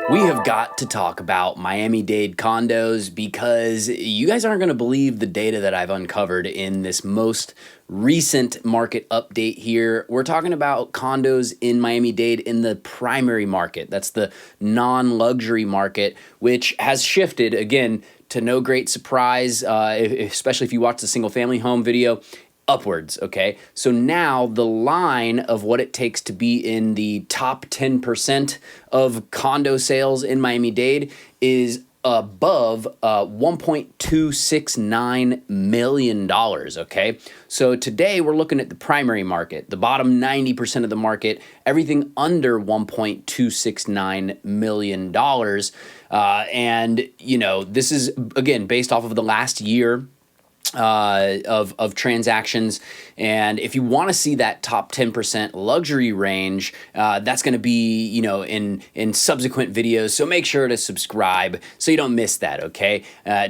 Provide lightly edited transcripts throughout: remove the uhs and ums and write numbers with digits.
We have got to talk about Miami-Dade condos because you guys aren't going to believe the data that I've uncovered in this most recent market update here. We're talking about condos in Miami-Dade in the primary market. That's the non-luxury market, which has shifted, again, to no great surprise, especially if you watch the single-family home video, upwards, okay? So now the line of what it takes to be in the top 10% of condo sales in Miami-Dade is above $1.269 million, okay? So today we're looking at the primary market, the bottom 90% of the market, everything under $1.269 million. And, you know, this is, again, based off of the last year of transactions. And if you want to see that top 10% luxury range, that's going to be, you know, in subsequent videos. So make sure to subscribe so you don't miss that, okay?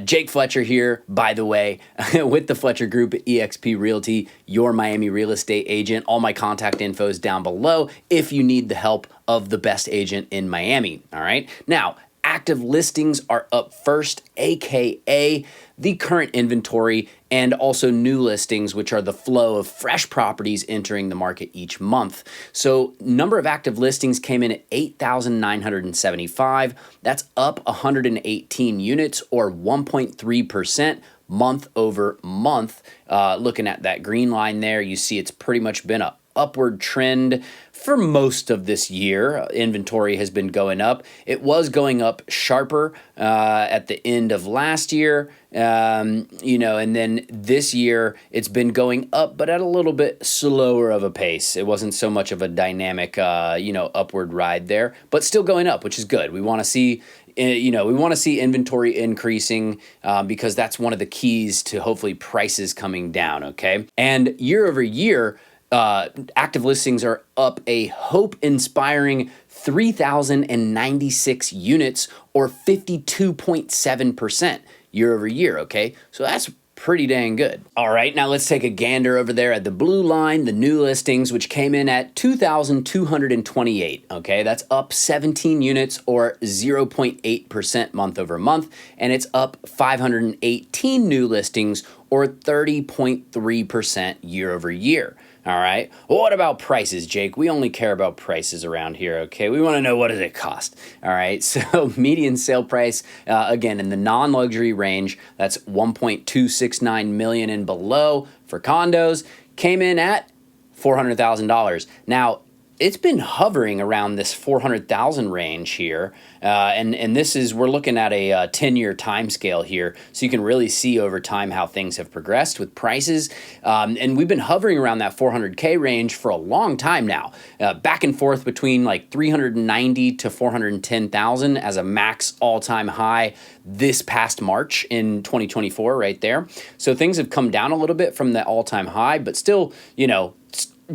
Jake Fletcher here, by the way, with the Fletcher Group at eXp Realty, your Miami real estate agent. All my contact info is down below if you need the help of the best agent in Miami, all right? Now, active listings are up first, aka the current inventory, and also new listings, which are the flow of fresh properties entering the market each month. So number of active listings came in at 8,975. That's up 118 units or 1.3% month over month. Looking at that green line there, you see it's pretty much been a upward trend for most of this year. Inventory has been going up. It was going up sharper at the end of last year, you know, and then this year it's been going up, but at a little bit slower of a pace. It wasn't so much of a dynamic, you know, upward ride there, but still going up, which is good. We want to see, you know, we want to see inventory increasing because that's one of the keys to hopefully prices coming down, okay? And year over year, active listings are up a hope-inspiring 3,096 units or 52.7% year over year, okay? So that's pretty dang good. All right, now let's take a gander over there at the blue line, the new listings, which came in at 2,228, okay? That's up 17 units or 0.8% month over month, and it's up 518 new listings or 30.3% year over year. All right. Well, what about prices, Jake? We only care about prices around here, okay? We want to know, what does it cost? All right. So median sale price, again, in the non-luxury range, that's $1.269 million and below for condos, came in at $400,000. Now, it's been hovering around this 400,000 range here, and this is, we're looking at a 10-year time scale here, so you can really see over time how things have progressed with prices, and we've been hovering around that 400K range for a long time now, back and forth between like 390 to 410,000 as a max all-time high this past March in 2024 right there. So things have come down a little bit from the all-time high, but still, you know,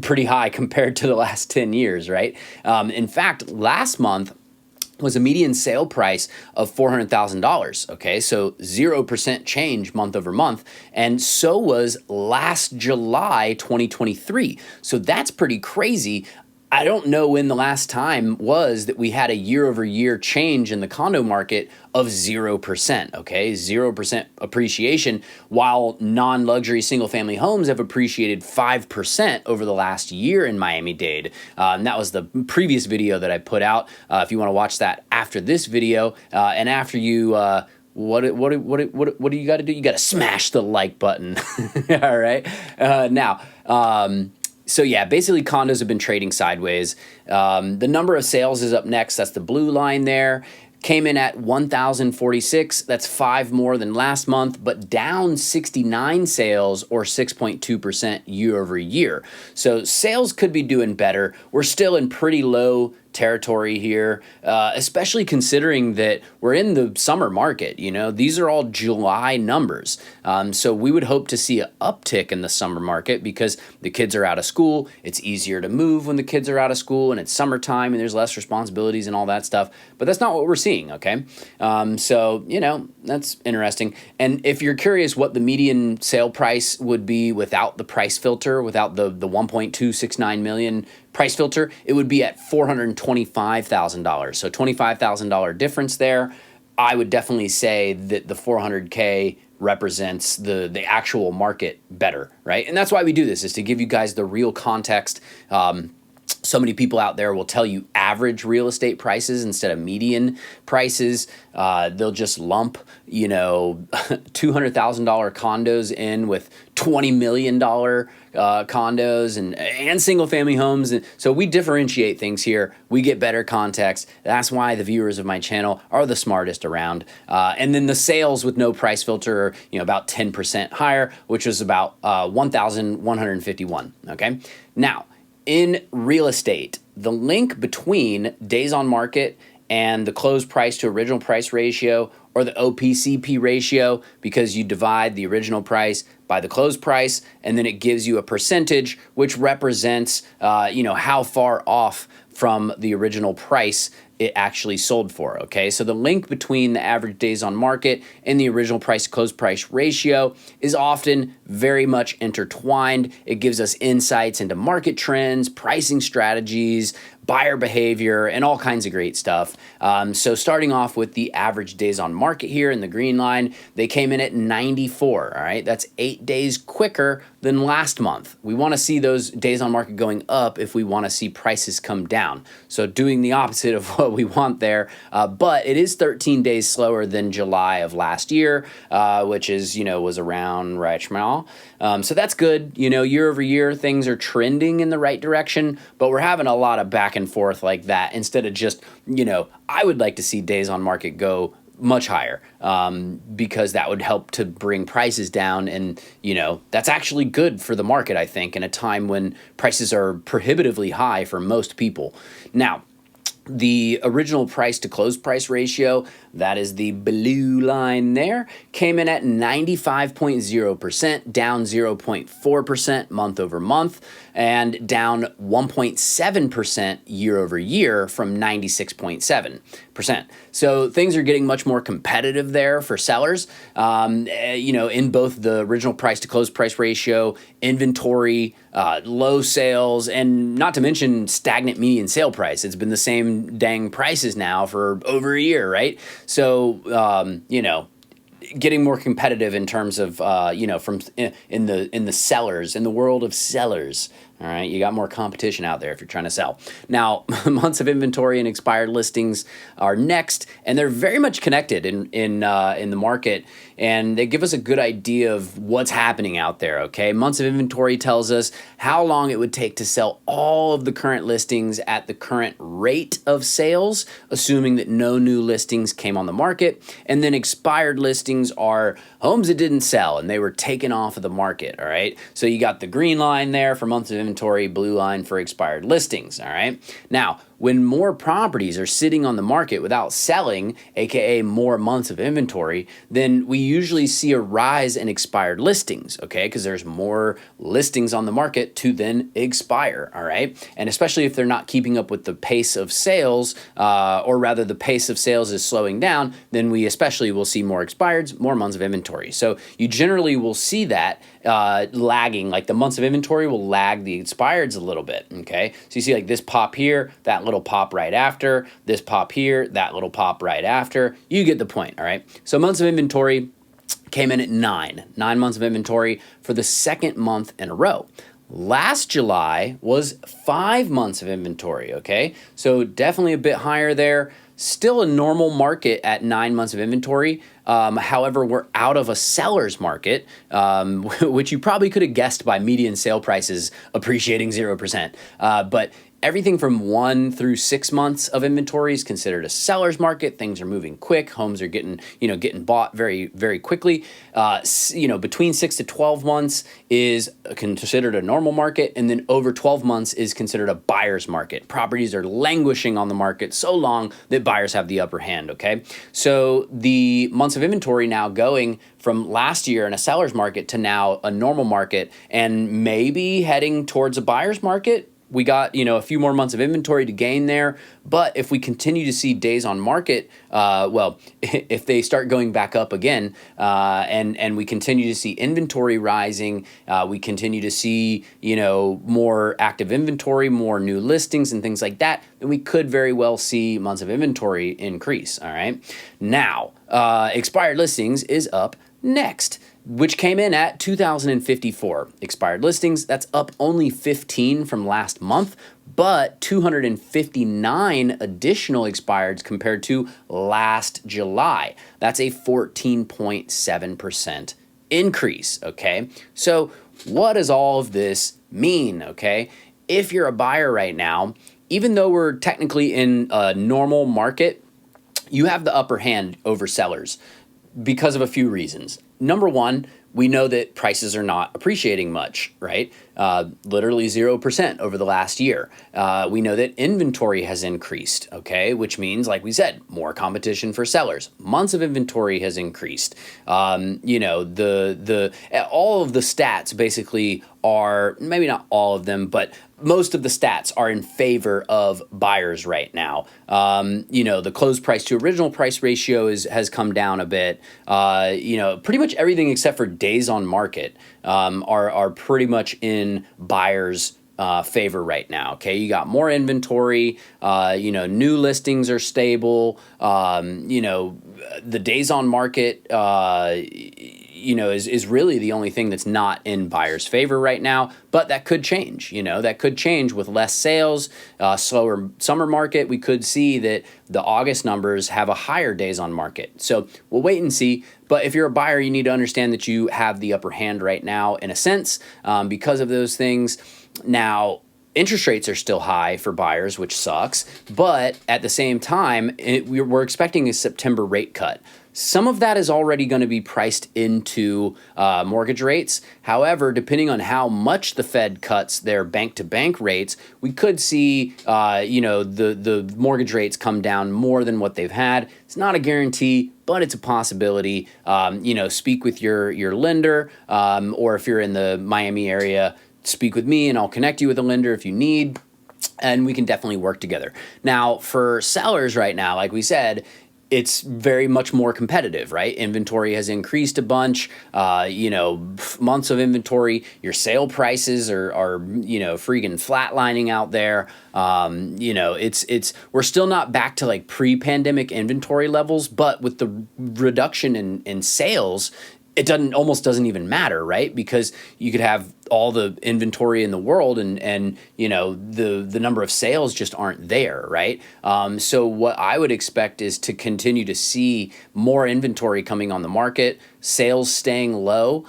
pretty high compared to the last 10 years, right? In fact, last month was a median sale price of $400,000, okay? So 0% change month over month, and so was last July 2023. So that's pretty crazy. I don't know when the last time was that we had a year-over-year change in the condo market of 0%, okay? 0% appreciation, while non-luxury single-family homes have appreciated 5% over the last year in Miami-Dade. And that was the previous video that I put out. If you want to watch that after this video, and after you... What do you got to do? You got to smash the like button. All right. So yeah, basically condos have been trading sideways. The number of sales is up next. That's the blue line there. Came in at 1,046. That's 5 more than last month, but down 69 sales or 6.2% year over year. So sales could be doing better. We're still in pretty low territory here, especially considering that we're in the summer market. You know, these are all July numbers. So we would hope to see an uptick in the summer market because the kids are out of school. It's easier to move when the kids are out of school and it's summertime and there's less responsibilities and all that stuff. But that's not what we're seeing, okay? So, you know, that's interesting. And if you're curious what the median sale price would be without the price filter, without the 1.269 million price filter, it would be at $425,000. So $25,000 difference there. I would definitely say that the 400K represents the actual market better, right? And that's why we do this, is to give you guys the real context. So many people out there will tell you average real estate prices instead of median prices. They'll just lump, $200,000 condos in with $20 million condos and single family homes. And so we differentiate things here. We get better context. That's why the viewers of my channel are the smartest around. And then the sales with no price filter are, about 10% higher, which is about 1,151. Okay. Now, in real estate, the link between days on market and the closed price to original price ratio, or the OPCP ratio, because you divide the original price by the closed price, and then it gives you a percentage which represents how far off from the original price it actually sold for, okay? So the link between the average days on market and the original price to closed price ratio is often very much intertwined. It gives us insights into market trends, pricing strategies, buyer behavior, and all kinds of great stuff. So starting off with the average days on market here in the green line, they came in at 94, all right? That's 8 days quicker than last month. We wanna see those days on market going up if we wanna see prices come down. So doing the opposite of what we want there, but it is 13 days slower than July of last year, which is, was around right now. So that's good. Year over year, things are trending in the right direction, but we're having a lot of back and forth like that instead of just, I would like to see days on market go much higher, because that would help to bring prices down. And, that's actually good for the market, I think, in a time when prices are prohibitively high for most people. Now, the original price to closed price ratio, that is the blue line there, came in at 95.0%, down 0.4% month over month, and down 1.7% year over year from 96.7%. So things are getting much more competitive there for sellers, in both the original price to closed price ratio, inventory, low sales, and not to mention stagnant median sale price. It's been the same dang prices now for over a year, right? So, getting more competitive in terms of, from in the sellers, in the world of sellers. All right, you got more competition out there if you're trying to sell. Now, months of inventory and expired listings are next, and they're very much connected in the market, and they give us a good idea of what's happening out there. Okay, months of inventory tells us how long it would take to sell all of the current listings at the current rate of sales, assuming that no new listings came on the market, and then expired listings are homes that didn't sell and they were taken off of the market. All right, so you got the green line there for months of inventory, blue line for expired listings. All right, now when more properties are sitting on the market without selling, aka more months of inventory, then we usually see a rise in expired listings, okay? Because there's more listings on the market to then expire, all right? And especially if they're not keeping up with the pace of sales, or rather the pace of sales is slowing down, then we especially will see more expireds, more months of inventory. So you generally will see that lagging, like the months of inventory will lag the expireds a little bit, okay? So you see like this pop here, that little pop right after, this pop here, that little pop right after. You get the point, all right? So months of inventory came in at 9 months of inventory for the second month in a row. Last July was 5 months of inventory, okay? So definitely a bit higher there. Still a normal market at 9 months of inventory. However, we're out of a seller's market, which you probably could have guessed by median sale prices appreciating 0%. But everything from 1 through 6 months of inventory is considered a seller's market. Things are moving quick. Homes are getting bought very, very quickly. Between 6 to 12 months is considered a normal market, and then over 12 months is considered a buyer's market. Properties are languishing on the market so long that buyers have the upper hand, okay? So the months of inventory now going from last year in a seller's market to now a normal market, and maybe heading towards a buyer's market. we got, a few more months of inventory to gain there. But if we continue to see days on market, if they start going back up again, and we continue to see inventory rising, we continue to see, more active inventory, more new listings and things like that, then we could very well see months of inventory increase. All right. Now, expired listings is up next, which came in at 2,054 expired listings. That's up only 15 from last month, but 259 additional expireds compared to last July. That's a 14.7% increase, okay? So what does all of this mean, okay? If you're a buyer right now, even though we're technically in a normal market, you have the upper hand over sellers because of a few reasons. Number one, we know that prices are not appreciating much, right? Literally 0% over the last year. We know that inventory has increased, okay? Which means, like we said, more competition for sellers. Months of inventory has increased. All of the stats basically are, maybe not all of them, but most of the stats are in favor of buyers right now. The closed price to original price ratio has come down a bit. Pretty much everything except for days on market are pretty much in buyers' favor right now. Okay, you got more inventory. New listings are stable. The days on market, is really the only thing that's not in buyers' favor right now. But that could change. That could change with less sales, slower summer market. We could see that the August numbers have a higher days on market. So we'll wait and see. But if you're a buyer, you need to understand that you have the upper hand right now in a sense because of those things. Now, interest rates are still high for buyers, which sucks. But at the same time, we're expecting a September rate cut. Some of that is already going to be priced into mortgage rates. However, depending on how much the Fed cuts their bank-to-bank rates, we could see, the mortgage rates come down more than what they've had. It's not a guarantee, but it's a possibility. Speak with your lender, or if you're in the Miami area, speak with me and I'll connect you with a lender if you need, and we can definitely work together. Now, for sellers right now, like we said, it's very much more competitive, right? Inventory has increased a bunch, months of inventory. Your sale prices are freaking flatlining out there. We're still not back to like pre-pandemic inventory levels, but with the reduction in sales, it almost doesn't even matter, right? Because you could have all the inventory in the world and the number of sales just aren't there, right? So what I would expect is to continue to see more inventory coming on the market, sales staying low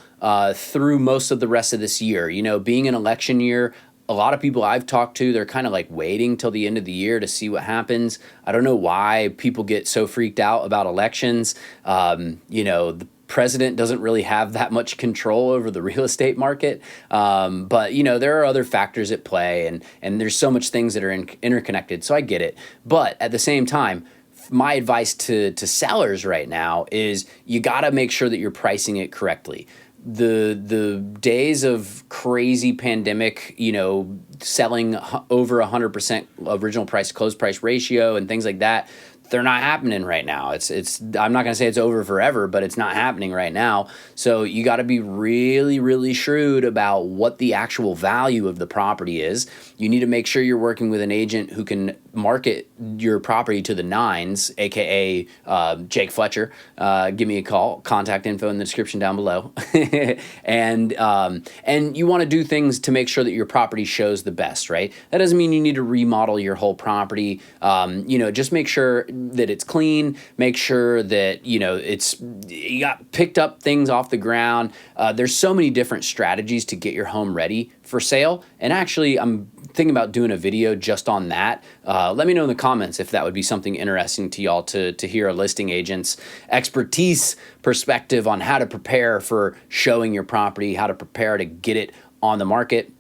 through most of the rest of this year. Being an election year, a lot of people I've talked to, they're kind of like waiting till the end of the year to see what happens. I don't know why people get so freaked out about elections. The president doesn't really have that much control over the real estate market. But there are other factors at play, and there's so much things that are interconnected. So I get it. But at the same time, my advice to sellers right now is you got to make sure that you're pricing it correctly. The days of crazy pandemic, selling over 100% original price to close price ratio and things like that, they're not happening right now. I'm not going to say it's over forever, but it's not happening right now. So you got to be really, really shrewd about what the actual value of the property is. You need to make sure you're working with an agent who can market your property to the nines, aka Jake Fletcher. Give me a call. Contact info in the description down below. And you want to do things to make sure that your property shows the best, right? That doesn't mean you need to remodel your whole property. Just make sure that it's clean. Make sure that you got picked up things off the ground. There's so many different strategies to get your home ready for sale. And actually, I'm thinking about doing a video just on that. Let me know in the comments if that would be something interesting to y'all to hear a listing agent's expertise perspective on how to prepare for showing your property, how to prepare to get it on the market.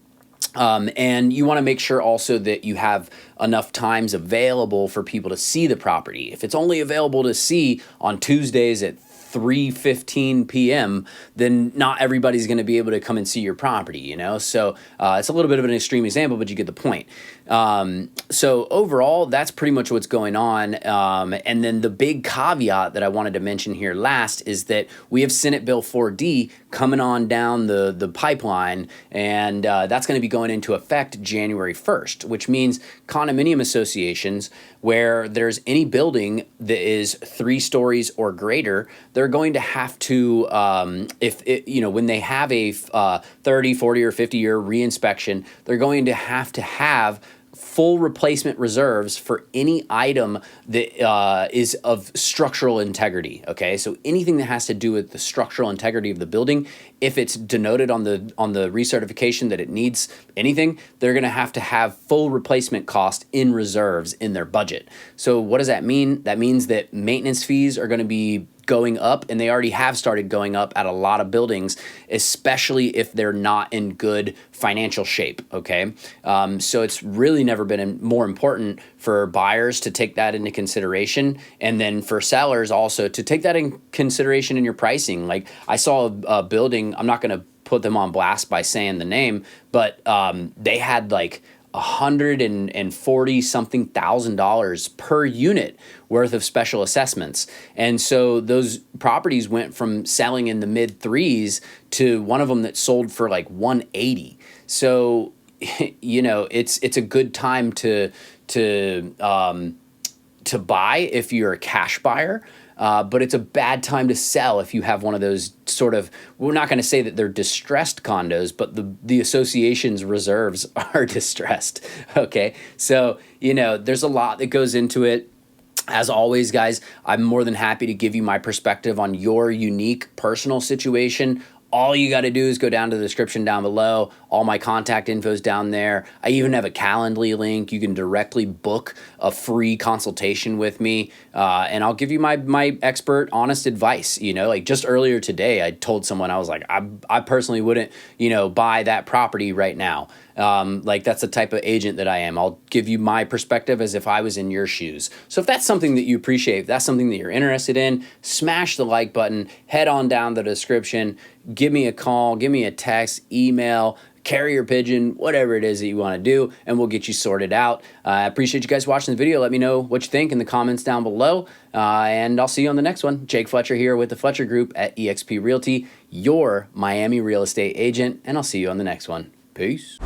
And you want to make sure also that you have enough times available for people to see the property. If it's only available to see on Tuesdays at 3:15 p.m., then not everybody's going to be able to come and see your property, you know? So it's a little bit of an extreme example, but you get the point. So overall, that's pretty much what's going on. And then the big caveat that I wanted to mention here last is that we have Senate Bill 4D coming on down the pipeline, and that's going to be going into effect January 1st, which means condominium associations where there's any building that is 3 stories or greater, they're going to have to, when they have a 30, 40, or 50-year reinspection, they're going to have full replacement reserves for any item that is of structural integrity. Okay, so anything that has to do with the structural integrity of the building, if it's denoted on the recertification that it needs anything, they're going to have full replacement cost in reserves in their budget. So what does that mean? That means that maintenance fees are going to be going up, and they already have started going up at a lot of buildings, especially if they're not in good financial shape, okay? So it's really never been more important for buyers to take that into consideration, and then for sellers also to take that in consideration in your pricing. Like I saw a building, I'm not going to put them on blast by saying the name, but they had like $140 something thousand per unit worth of special assessments. And so those properties went from selling in the mid 3s to one of them that sold for like 180. So, you know, it's a good time to buy if you're a cash buyer. But it's a bad time to sell if you have one of those sort of, we're not going to say that they're distressed condos, but the association's reserves are distressed. Okay. So, you know, there's a lot that goes into it. As always, guys, I'm more than happy to give you my perspective on your unique personal situation. All you got to do is go down to the description down below. All my contact info's down there. I even have a Calendly link. You can directly book a free consultation with me, and I'll give you my expert, honest advice. You know, like just earlier today, I told someone, I was like, I personally wouldn't, you know, buy that property right now. Like that's the type of agent that I am. I'll give you my perspective as if I was in your shoes. So if that's something that you appreciate, if that's something that you're interested in, smash the like button, head on down the description, give me a call, give me a text, email, carrier pigeon, whatever it is that you want to do, and we'll get you sorted out. I appreciate you guys watching the video. Let me know what you think in the comments down below, and I'll see you on the next one. Jake Fletcher here with the Fletcher Group at eXp Realty, your Miami real estate agent, and I'll see you on the next one. Peace.